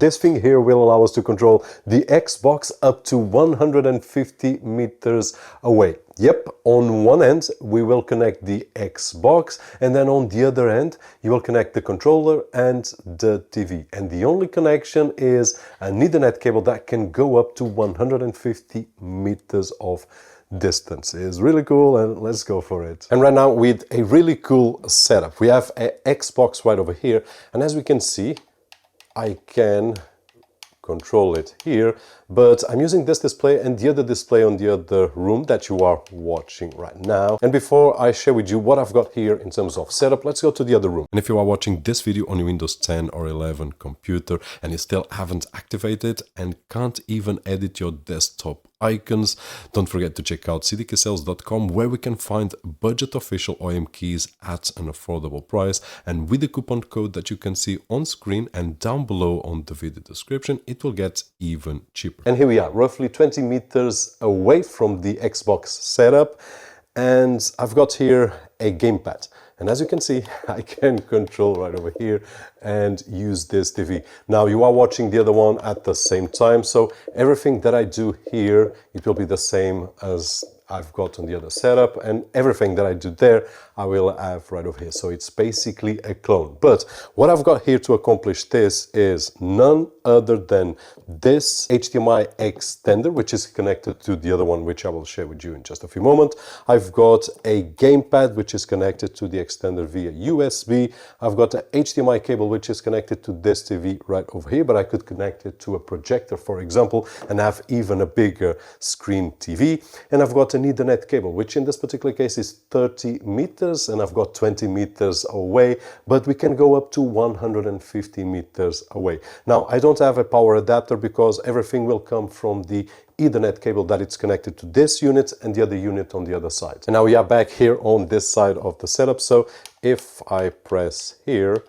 this thing here will allow us to control the Xbox up to 150 meters away. Yep, on one end we will connect the Xbox, and then on the other end you will connect the controller and the TV. And the only connection is an Ethernet cable that can go up to 150 meters of distance. Is really cool, and let's go for it. And right now with a really cool setup, we have an Xbox right over here, and as we can see, I can control it here, but I'm using this display and the other display on the other room that you are watching right now. And before I share with you what I've got here in terms of setup, let's go to the other room. And if you are watching this video on your Windows 10 or 11 computer and you still haven't activated and can't even edit your desktop icons, don't forget to check out cdksales.com, where we can find budget official OEM keys at an affordable price, and with the coupon code that you can see on screen and down below on the video description, it will get even cheaper. And here we are, roughly 20 meters away from the Xbox setup, and I've got here a gamepad. And as you can see, I can control right over here and use this TV. Now you are watching the other one at the same time, so everything that I do here, it will be the same as I've got on the other setup, and everything that I do there, I will have right over here. So it's basically a clone. But what I've got here to accomplish this is none other than this HDMI extender, which is connected to the other one, which I will share with you in just a few moments. I've got a gamepad, which is connected to the extender via USB. I've got an HDMI cable, which is connected to this TV right over here, but I could connect it to a projector, for example, and have even a bigger screen TV. And I've got an Ethernet cable, which in this particular case is 30 meters, and I've got 20 meters away, but we can go up to 150 meters away. Now, I don't have a power adapter because everything will come from the Ethernet cable that it's connected to this unit and the other unit on the other side. And now we are back here on this side of the setup. So if I press here,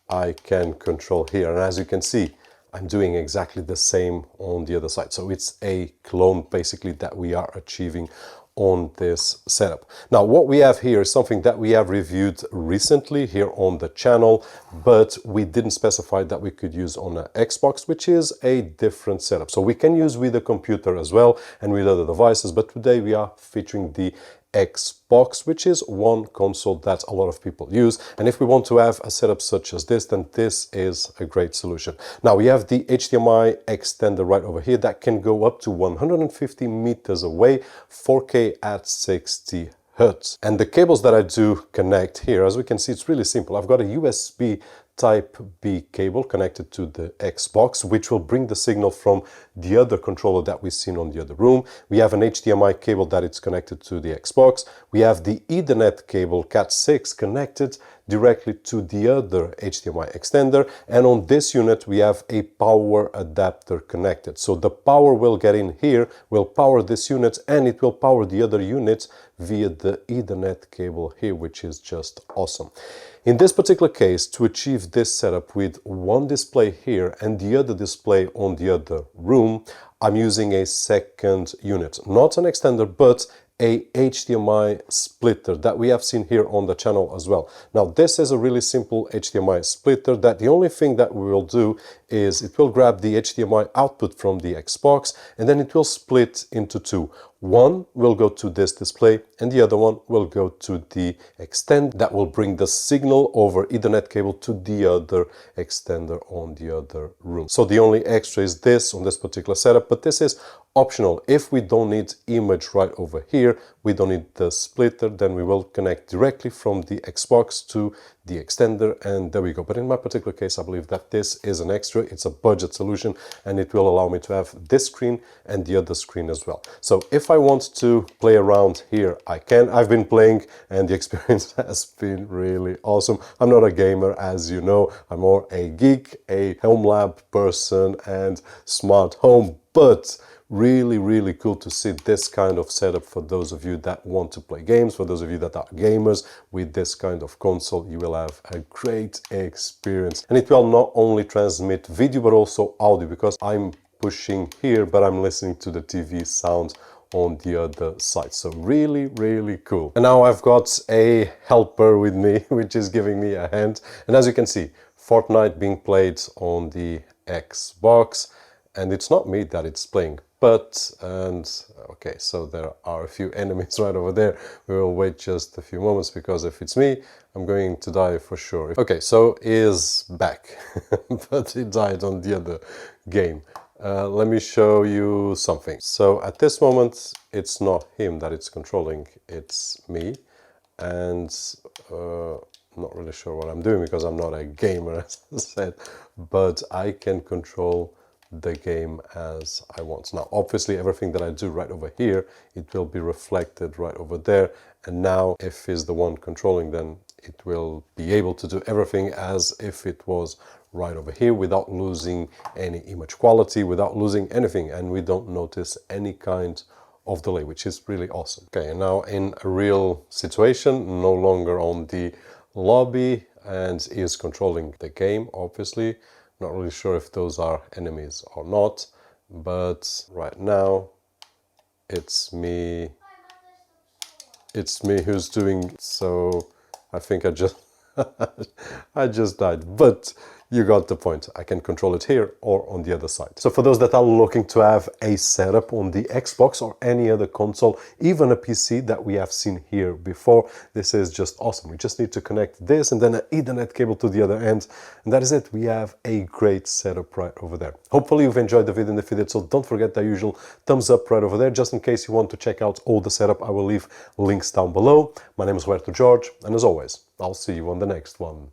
I can control here. And as you can see, I'm doing exactly the same on the other side. So it's a clone basically that we are achieving on this setup. Now what we have here is something that we have reviewed recently here on the channel, but we didn't specify that we could use on an Xbox, which is a different setup. So we can use with a computer as well and with other devices, but today we are featuring the Xbox, which is one console that a lot of people use. And if we want to have a setup such as this, then this is a great solution. Now we have the HDMI extender right over here that can go up to 150 meters away, 4K at 60 Hertz. And the cables that I do connect here, as we can see, it's really simple. I've got a USB Type B cable connected to the Xbox, which will bring the signal from the other controller that we've seen on the other room. We have an HDMI cable that it's connected to the Xbox. We have the Ethernet cable Cat6 connected directly to the other HDMI extender, and on this unit we have a power adapter connected. So the power will get in here, will power this unit, and it will power the other unit via the Ethernet cable here, which is just awesome. In this particular case, to achieve this setup with one display here and the other display on the other room, I'm using a second unit, not an extender, but a HDMI splitter that we have seen here on the channel as well. Now this is a really simple HDMI splitter that the only thing that we will do is it will grab the HDMI output from the Xbox and then it will split into two. One will go to this display and the other one will go to the extender that will bring the signal over Ethernet cable to the other extender on the other room. So the only extra is this on this particular setup, but this is optional. If we don't need image right over here, we don't need the splitter, then we will connect directly from the Xbox to the extender, and there we go. But in my particular case, I believe that this is an extra. It's a budget solution and it will allow me to have this screen and the other screen as well. So if I want to play around here, I can. I've been playing and the experience has been really awesome. I'm not a gamer, as you know. I'm more a geek, a home lab person and smart home, but really cool to see this kind of setup for those of you that want to play games. For those of you that are gamers, with this kind of console you will have a great experience, and it will not only transmit video but also audio, because I'm pushing here but I'm listening to the TV sound on the other side. So really cool. And now I've got a helper with me which is giving me a hand, and as you can see, Fortnite being played on the Xbox, and it's not me that it's playing, but, and okay, so there are a few enemies right over there. We will wait just a few moments, because if it's me, I'm going to die for sure. Okay, so he is back, but he died on the other game. Let me show you something. So at this moment, it's not him that it's controlling, it's me. And I'm not really sure what I'm doing, because I'm not a gamer, as I said, but I can control the game as I want. Now, obviously, everything that I do right over here, it will be reflected right over there. And now, if he's the one controlling, then it will be able to do everything as if it was right over here, without losing any image quality, without losing anything, and we don't notice any kind of delay, which is really awesome. Okay, and now in a real situation, no longer on the lobby, and is controlling the game, obviously. Not really sure if those are enemies or not, but right now it's me who's doing. So I think I just I just died, but you got the point. I can control it here or on the other side. So for those that are looking to have a setup on the Xbox or any other console, even a PC that we have seen here before, this is just awesome. We just need to connect this and then an Ethernet cable to the other end, and that is it. We have a great setup right over there. Hopefully you've enjoyed the video, and if you did, so don't forget the usual thumbs up right over there. Just in case you want to check out all the setup, I will leave links down below. My name is Roberto, and as always, I'll see you on the next one.